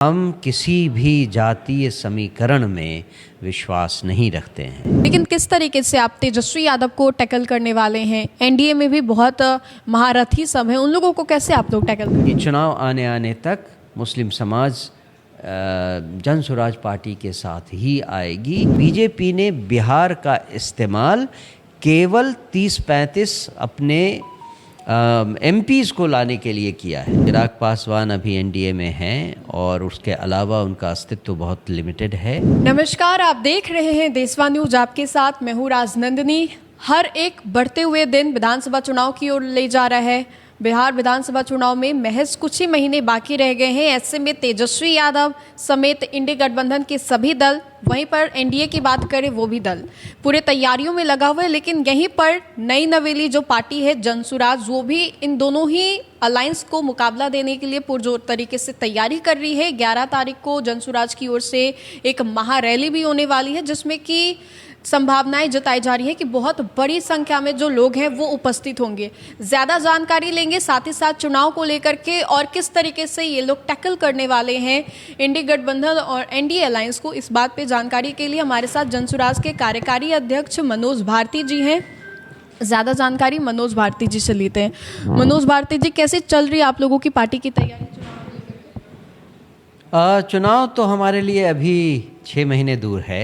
हम किसी भी जातीय समीकरण में विश्वास नहीं रखते हैं। लेकिन किस तरीके से आप तेजस्वी यादव को टैकल करने वाले हैं? एनडीए में भी बहुत महारथी सब हैं, उन लोगों को कैसे आप लोग टैकल करेंगे? चुनाव आने तक मुस्लिम समाज जन स्वराज पार्टी के साथ ही आएगी। बीजेपी ने बिहार का इस्तेमाल केवल 30-35 अपने एमपीज़ को लाने के लिए किया है। चिराग पासवान अभी एनडीए में हैं और उसके अलावा उनका अस्तित्व बहुत लिमिटेड है। नमस्कार, आप देख रहे हैं देशवा न्यूज, आपके साथ मैं हूँ राजनंदिनी। हर एक बढ़ते हुए दिन विधानसभा चुनाव की ओर ले जा रहा है। बिहार विधानसभा चुनाव में महज कुछ ही महीने बाकी रह गए हैं। ऐसे में तेजस्वी यादव समेत इंडी गठबंधन के सभी दल, वहीं पर एनडीए की बात करें वो भी दल पूरे तैयारियों में लगा हुआ है। लेकिन यहीं पर नई नवेली जो पार्टी है जनसुराज, वो भी इन दोनों ही अलायंस को मुकाबला देने के लिए पुरजोर तरीके से तैयारी कर रही है। 11 तारीख को जनसुराज की ओर से एक महारैली भी होने वाली है, जिसमें कि संभावनाएं जताई जा रही है कि बहुत बड़ी संख्या में जो लोग हैं वो उपस्थित होंगे। ज़्यादा जानकारी लेंगे साथ ही साथ चुनाव को लेकर के और किस तरीके से ये लोग टैकल करने वाले हैं इंडी गठबंधन और एनडीए अलायंस को। इस बात पे जानकारी के लिए हमारे साथ जनसुराज के कार्यकारी अध्यक्ष मनोज भारती जी हैं। ज़्यादा जानकारी मनोज भारती जी से लेते हैं। मनोज भारती जी, कैसे चल रही है आप लोगों की पार्टी की तैयारी? चुनाव तो हमारे लिए अभी 6 महीने दूर है।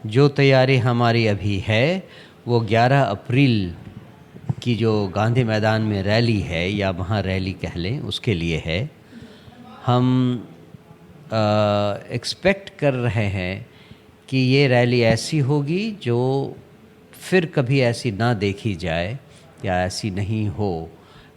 जो तैयारी हमारी अभी है वो 11 अप्रैल की जो गांधी मैदान में रैली है या वहाँ रैली कह लें, उसके लिए है। हम एक्सपेक्ट कर रहे हैं कि ये रैली ऐसी होगी जो फिर कभी ऐसी ना देखी जाए या ऐसी नहीं हो,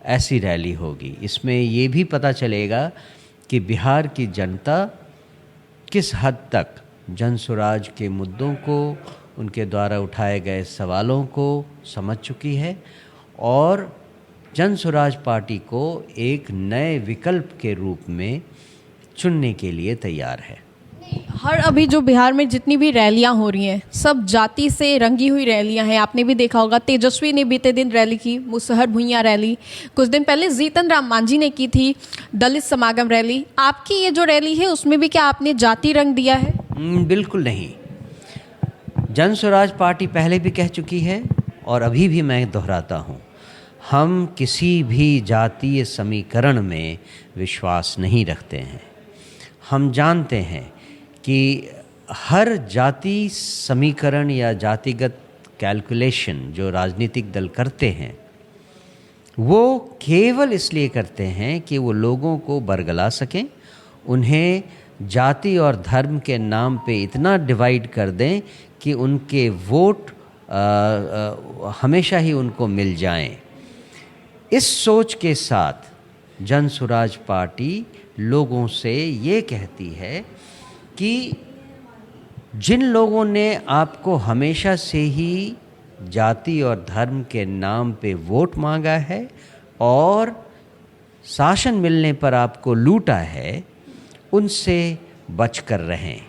ऐसी रैली होगी। इसमें ये भी पता चलेगा कि बिहार की जनता किस हद तक जनसुराज के मुद्दों को, उनके द्वारा उठाए गए सवालों को समझ चुकी है और जनसुराज पार्टी को एक नए विकल्प के रूप में चुनने के लिए तैयार है। हर अभी जो बिहार में जितनी भी रैलियां हो रही हैं, सब जाति से रंगी हुई रैलियां हैं। आपने भी देखा होगा, तेजस्वी ने बीते दिन रैली की, मुसहर भुइयां रैली, कुछ दिन पहले जीतन राम मांझी ने की थी दलित समागम रैली। आपकी ये जो रैली है उसमें भी क्या आपने जाति रंग दिया है? बिल्कुल नहीं। जनसुराज पार्टी पहले भी कह चुकी है और अभी भी मैं दोहराता हूँ, हम किसी भी जातीय समीकरण में विश्वास नहीं रखते हैं। हम जानते हैं कि हर जाति समीकरण या जातिगत कैलकुलेशन जो राजनीतिक दल करते हैं वो केवल इसलिए करते हैं कि वो लोगों को बरगला सकें, उन्हें जाति और धर्म के नाम पे इतना डिवाइड कर दें कि उनके वोट हमेशा ही उनको मिल जाएं। इस सोच के साथ जनसुराज पार्टी लोगों से ये कहती है कि जिन लोगों ने आपको हमेशा से ही जाति और धर्म के नाम पे वोट मांगा है और शासन मिलने पर आपको लूटा है, उनसे बचकर रहें।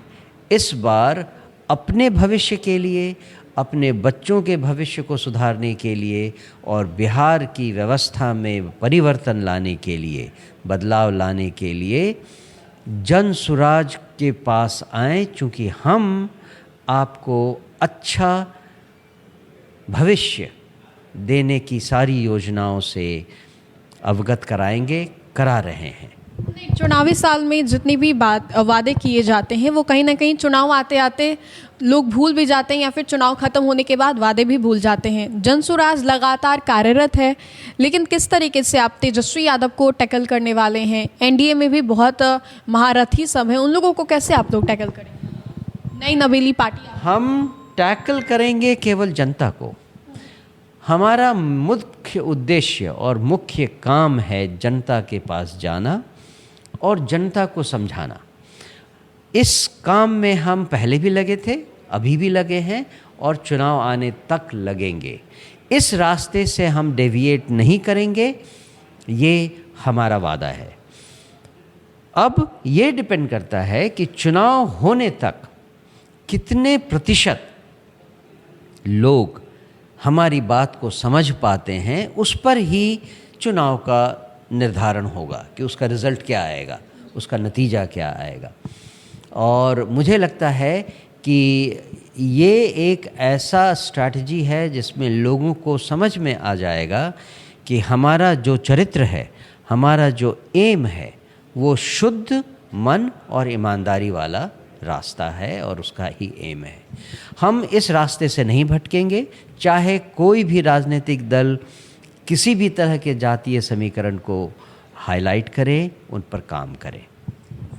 इस बार अपने भविष्य के लिए, अपने बच्चों के भविष्य को सुधारने के लिए और बिहार की व्यवस्था में परिवर्तन लाने के लिए, बदलाव लाने के लिए जनसुराज के पास आएं, चूँकि हम आपको अच्छा भविष्य देने की सारी योजनाओं से अवगत कराएंगे, करा रहे हैं। चुनावी साल में जितनी भी वादे किए जाते हैं वो कहीं ना कहीं चुनाव आते आते लोग भूल भी जाते हैं या फिर चुनाव खत्म होने के बाद वादे भी भूल जाते हैं। जनसुराज लगातार कार्यरत है, लेकिन किस तरीके से आप तेजस्वी यादव को टैकल करने वाले हैं? एनडीए में भी बहुत महारथी सब हैं, उन लोगों को कैसे आप लोग टैकल करेंगे? नई नवेली पार्टी हम टैकल करेंगे केवल जनता को। हमारा मुख्य उद्देश्य और मुख्य काम है जनता के पास जाना और जनता को समझाना। इस काम में हम पहले भी लगे थे, अभी भी लगे हैं और चुनाव आने तक लगेंगे। इस रास्ते से हम डेविएट नहीं करेंगे, ये हमारा वादा है। अब ये डिपेंड करता है कि चुनाव होने तक कितने प्रतिशत लोग हमारी बात को समझ पाते हैं, उस पर ही चुनाव का निर्धारण होगा कि उसका रिज़ल्ट क्या आएगा। उसका नतीजा क्या आएगा। और मुझे लगता है कि ये एक ऐसा स्ट्रैटेजी है जिसमें लोगों को समझ में आ जाएगा कि हमारा जो चरित्र है, हमारा जो एम है, वो शुद्ध मन और ईमानदारी वाला रास्ता है और उसका ही एम है। हम इस रास्ते से नहीं भटकेंगे, चाहे कोई भी राजनीतिक दल किसी भी तरह के जातीय समीकरण को हाईलाइट करे, उन पर काम करे।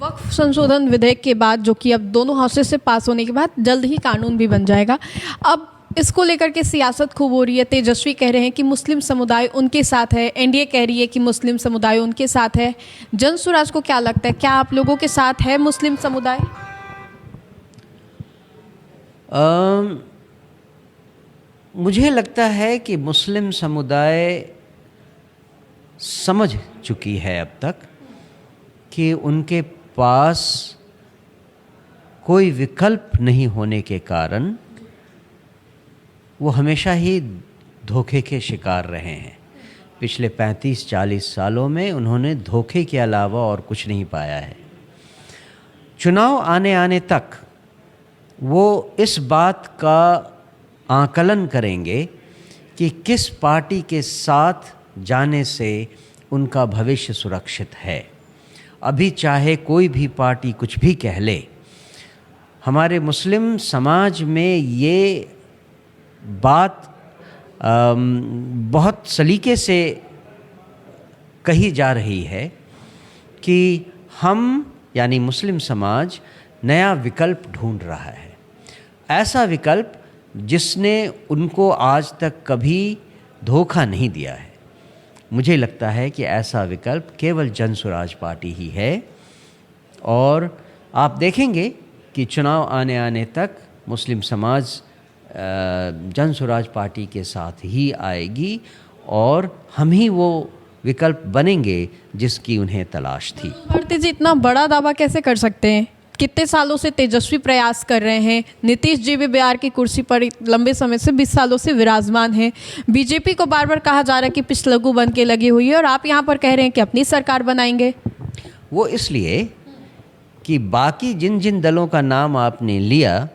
वक्फ संशोधन विधेयक के बाद, जो कि अब दोनों हाउसेस से पास होने के बाद जल्द ही कानून भी बन जाएगा, अब इसको लेकर के सियासत खूब हो रही है। तेजस्वी कह रहे हैं कि मुस्लिम समुदाय उनके साथ है, एनडीए कह रही है कि मुस्लिम समुदाय उनके साथ है। जनसुराज को क्या लगता है, क्या आप लोगों के साथ है मुस्लिम समुदाय? मुझे लगता है कि मुस्लिम समुदाय समझ चुकी है अब तक कि उनके पास कोई विकल्प नहीं होने के कारण वो हमेशा ही धोखे के शिकार रहे हैं। पिछले 35-40 सालों में उन्होंने धोखे के अलावा और कुछ नहीं पाया है। चुनाव आने तक वो इस बात का आकलन करेंगे कि किस पार्टी के साथ जाने से उनका भविष्य सुरक्षित है। अभी चाहे कोई भी पार्टी कुछ भी कह ले, हमारे मुस्लिम समाज में ये बात बहुत सलीके से कही जा रही है कि हम यानी मुस्लिम समाज नया विकल्प ढूंढ रहा है, ऐसा विकल्प जिसने उनको आज तक कभी धोखा नहीं दिया है। मुझे लगता है कि ऐसा विकल्प केवल जनसुराज पार्टी ही है और आप देखेंगे कि चुनाव आने तक मुस्लिम समाज जनसुराज पार्टी के साथ ही आएगी और हम ही वो विकल्प बनेंगे जिसकी उन्हें तलाश थी। भारती जी इतना बड़ा दावा कैसे कर सकते हैं? कितने सालों से तेजस्वी प्रयास कर रहे हैं, नीतीश जी भी बिहार की कुर्सी पर लंबे समय से 20 सालों से विराजमान हैं। बीजेपी को बार बार कहा जा रहा है कि पिछलग्गू बन के लगी हुई है और आप यहाँ पर कह रहे हैं कि अपनी सरकार बनाएंगे। वो इसलिए कि बाकी जिन जिन दलों का नाम आपने लिया,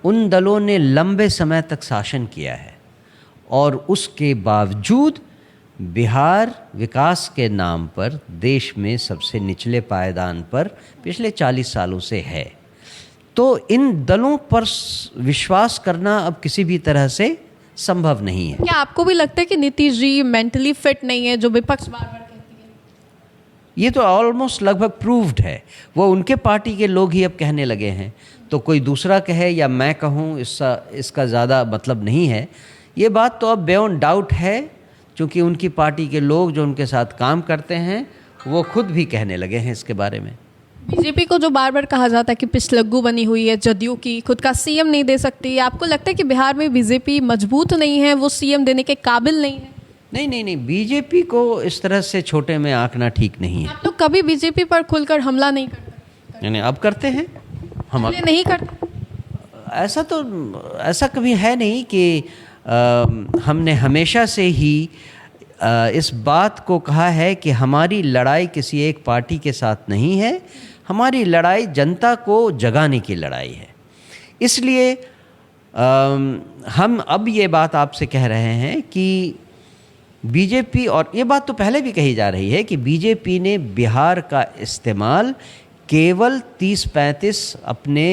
उन दलों ने लंबे समय तक शासन किया है और उसके बावजूद बिहार विकास के नाम पर देश में सबसे निचले पायदान पर पिछले 40 सालों से है। तो इन दलों पर विश्वास करना अब किसी भी तरह से संभव नहीं है। क्या आपको भी लगता है कि नीतीश जी मेंटली फिट नहीं है, जो विपक्ष बार बार कहती है? ये तो ऑलमोस्ट लगभग प्रूव्ड है। वो उनके पार्टी के लोग ही अब कहने लगे हैं, तो कोई दूसरा कहे या मैं कहूँ इसका ज़्यादा मतलब नहीं है। ये बात तो अब बियॉन्ड डाउट है, क्योंकि उनकी पार्टी के लोग जो उनके साथ काम करते हैं वो खुद भी कहने लगे हैं इसके बारे में। बीजेपी को जो बार बार कहा जाता है कि पिछलग्गू बनी हुई है, जदयू की खुद का सीएम नहीं दे सकती, आपको लगता है कि बिहार में बीजेपी मजबूत नहीं है, वो सीएम देने के काबिल नहीं है? नहीं, बीजेपी को इस तरह से छोटे में आंकना ठीक नहीं है। आप लोग कभी बीजेपी पर खुलकर हमला नहीं करते? नहीं, अब करते हैं हम। नहीं करते? ऐसा कभी है नहीं कि हमने हमेशा से ही इस बात को कहा है कि हमारी लड़ाई किसी एक पार्टी के साथ नहीं है, हमारी लड़ाई जनता को जगाने की लड़ाई है। इसलिए हम अब ये बात आपसे कह रहे हैं कि बीजेपी, और ये बात तो पहले भी कही जा रही है कि बीजेपी ने बिहार का इस्तेमाल केवल 30-35 अपने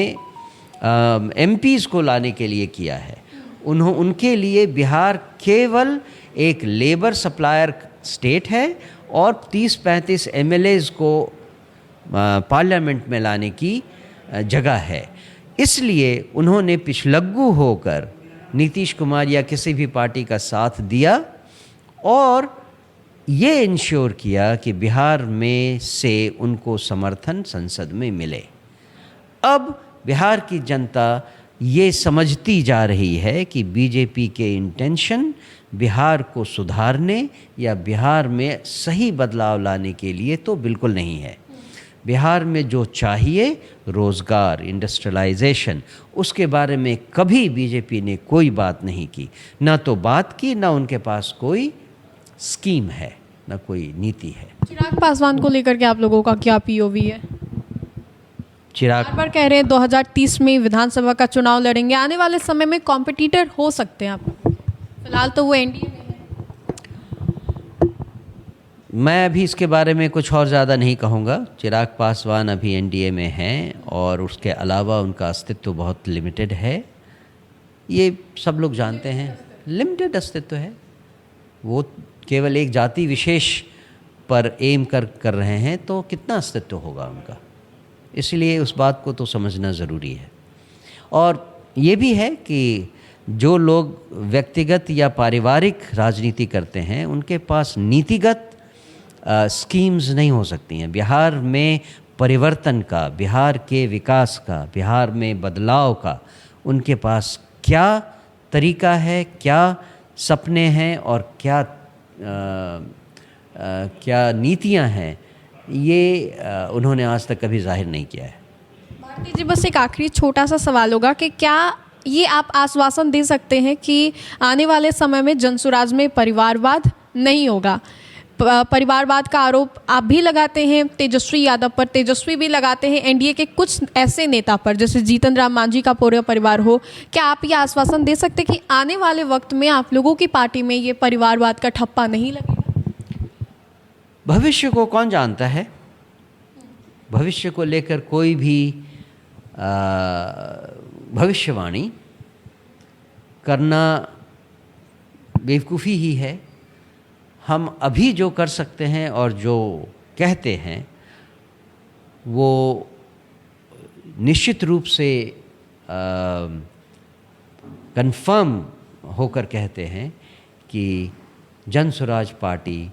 एमपीज़ को लाने के लिए किया है। उनके लिए बिहार केवल एक लेबर सप्लायर स्टेट है और 30-35 एमएलएज को पार्लियामेंट में लाने की जगह है। इसलिए उन्होंने पिछलग्गू होकर नीतीश कुमार या किसी भी पार्टी का साथ दिया और ये इंश्योर किया कि बिहार में से उनको समर्थन संसद में मिले। अब बिहार की जनता ये समझती जा रही है कि बीजेपी के इंटेंशन बिहार को सुधारने या बिहार में सही बदलाव लाने के लिए तो बिल्कुल नहीं है। बिहार में जो चाहिए रोज़गार, इंडस्ट्रियलाइजेशन, उसके बारे में कभी बीजेपी ने कोई बात नहीं की, ना तो बात की, ना उनके पास कोई स्कीम है। न कोई नीति है। चिराग पासवान को लेकर के आप लोगों का क्या पीओवी है? चिराग बार बार कह रहे हैं 2030 में विधानसभा का चुनाव लड़ेंगे, आने वाले समय में कॉम्पिटिटर हो सकते हैं आप। फिलहाल तो वो एनडीए में है। मैं अभी इसके बारे में कुछ और ज़्यादा नहीं कहूँगा। चिराग पासवान अभी एनडीए में हैं और उसके अलावा उनका अस्तित्व बहुत लिमिटेड है, ये सब लोग जानते हैं। लिमिटेड अस्तित्व है, वो केवल एक जाति विशेष पर एम कर रहे हैं, तो कितना अस्तित्व होगा उनका। इसलिए उस बात को तो समझना ज़रूरी है। और ये भी है कि जो लोग व्यक्तिगत या पारिवारिक राजनीति करते हैं उनके पास नीतिगत स्कीम्स नहीं हो सकती हैं। बिहार में परिवर्तन का, बिहार के विकास का, बिहार में बदलाव का उनके पास क्या तरीका है, क्या सपने हैं और क्या नीतियां हैं, ये उन्होंने आज तक कभी जाहिर नहीं किया है। भारती जी, बस एक आखिरी छोटा सा सवाल होगा कि क्या ये आप आश्वासन दे सकते हैं कि आने वाले समय में जनसुराज में परिवारवाद नहीं होगा? परिवारवाद का आरोप आप भी लगाते हैं तेजस्वी यादव पर, तेजस्वी भी लगाते हैं एनडीए के कुछ ऐसे नेता पर, जैसे जीतन राम मांझी का पूरा परिवार हो। क्या आप ये आश्वासन दे सकते हैं कि आने वाले वक्त में आप लोगों की पार्टी में ये परिवारवाद का ठप्पा नहीं लगेगा? भविष्य को कौन जानता है? भविष्य को लेकर कोई भी भविष्यवाणी करना बेवकूफ़ी ही है। हम अभी जो कर सकते हैं और जो कहते हैं वो निश्चित रूप से कंफर्म होकर कहते हैं कि जनसुराज पार्टी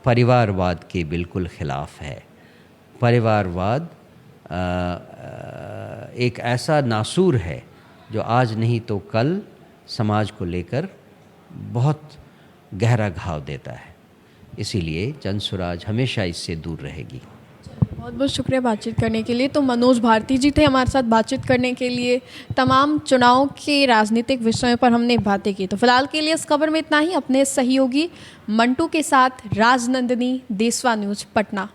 परिवारवाद के बिल्कुल ख़िलाफ़ है। परिवारवाद एक ऐसा नासूर है जो आज नहीं तो कल समाज को लेकर बहुत गहरा घाव देता है। इसीलिए जनसुराज हमेशा इससे दूर रहेगी। बहुत बहुत शुक्रिया बातचीत करने के लिए। तो मनोज भारती जी थे हमारे साथ बातचीत करने के लिए। तमाम चुनाव के राजनीतिक विषयों पर हमने बातें की। तो फिलहाल के लिए इस खबर में इतना ही। अपने सहयोगी मंटू के साथ राजनंदिनी, देशवा न्यूज़, पटना।